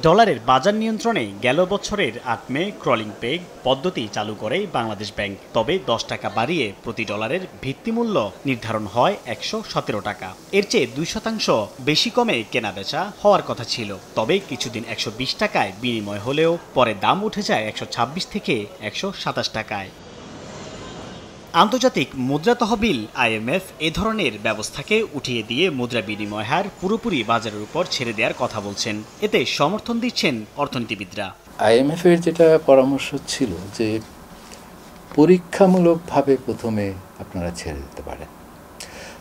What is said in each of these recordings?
ডলারের বাজার নিয়ন্ত্রণে গেল বছরের ৮ মে ক্রলিং পেগ পদ্ধতি চালু করে বাংলাদেশ ব্যাংক। তবে ১০ টাকা বাড়িয়ে প্রতি ডলারের ভিত্তিমূল্য নির্ধারণ হয় ১১৭ টাকা। এর চেয়ে ২% বেশি কমে কেনাবেচা হওয়ার কথা ছিল। তবে কিছুদিন ১২০ টাকায় বিনিময় হলেও পরে দাম উঠে যায় ১২৬ থেকে ১২৭ টাকায়। আন্তর্জাতিক মুদ্রা তহবিল IMF এ ধরনের ব্যবস্থাকে উঠিয়ে দিয়ে মুদ্রা বিনিময় হার পুরোপুরি বাজারের উপর ছেড়ে দেওয়ার কথা বলছেন। এতে সমর্থন দিচ্ছেন অর্থনীতিবিদরা। IMF এর যেটা পরামর্শ ছিল যে পরীক্ষামূলকভাবে প্রথমে আপনারা ছেড়ে দিতে পারেন,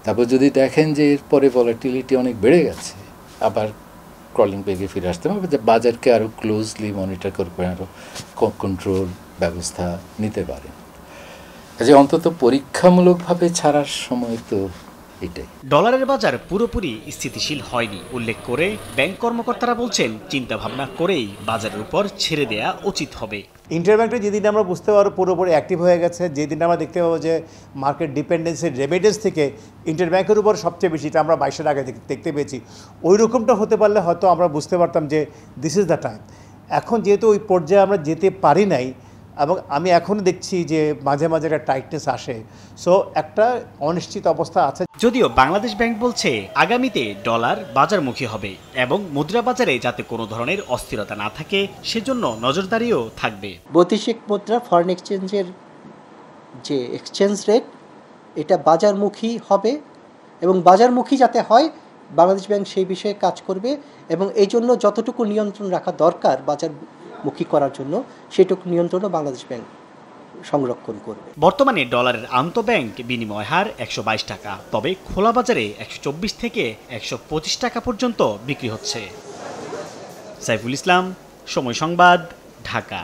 তারপর যদি দেখেন যে এরপরে ভলাটিলিটি অনেক বেড়ে গেছে আবার ক্রলিং পেগে ফিরে আসতে হবে, যে বাজারকে আরও ক্লোজলি মনিটর করবে, আরও কন্ট্রোল ব্যবস্থা নিতে পারেন। যে অন্তত পরীক্ষামূলকভাবে ছাড়ার সময় তো এটাই। ডলারের বাজার পুরোপুরি স্থিতিশীল হয়নি উল্লেখ করে ব্যাংক কর্মকর্তারা বলছেন, চিন্তা ভাবনা করেই বাজারের উপর ছেড়ে দেয়া উচিত হবে। ইন্টারব্যাংকটা যেদিন আমরা বুঝতে পারবো পুরোপুরি অ্যাক্টিভ হয়ে গেছে, যেদিন আমরা দেখতে পাবো যে মার্কেট ডিপেন্ডেন্সি রেমিটেন্স থেকে ইন্টারব্যাংকের উপর সবচেয়ে বেশি, এটা আমরা ২২-এর আগে দেখতে পেয়েছি, ওই রকমটা হতে পারলে হয়তো আমরা বুঝতে পারতাম যে দিস ইজ দ্য টাইম। এখন যেহেতু ওই পর্যায়ে আমরা যেতে পারি নাই, এবং আমি এখনও দেখছি যে মাঝে মাঝে একটা টাইটনেস আসে, সো একটা অনিশ্চিত অবস্থা আছে। যদিও বাংলাদেশ ব্যাংক বলছে আগামীতে ডলার বাজারমুখী হবে এবং মুদ্রা বাজারে যাতে কোনো ধরনের অস্থিরতা না থাকে সেজন্য নজরদারিও থাকবে। বৈদেশিক মুদ্রা ফরেন এক্সচেঞ্জের যে এক্সচেঞ্জ রেট, এটা বাজারমুখী হবে এবং বাজারমুখী যাতে হয় বাংলাদেশ ব্যাংক সেই বিষয়ে কাজ করবে এবং এই জন্য যতটুকু নিয়ন্ত্রণ রাখা দরকার বাজারমুখী করার জন্য সেটুকু নিয়ন্ত্রণও বাংলাদেশ ব্যাংক সংরক্ষণ করবে। বর্তমানে ডলারের আন্তঃব্যাংক বিনিময় হার ১২২ টাকা, তবে খোলা বাজারে ১২৪ থেকে ১২৫ টাকা পর্যন্ত বিক্রি হচ্ছে। সাইফুল ইসলাম, সময় সংবাদ, ঢাকা।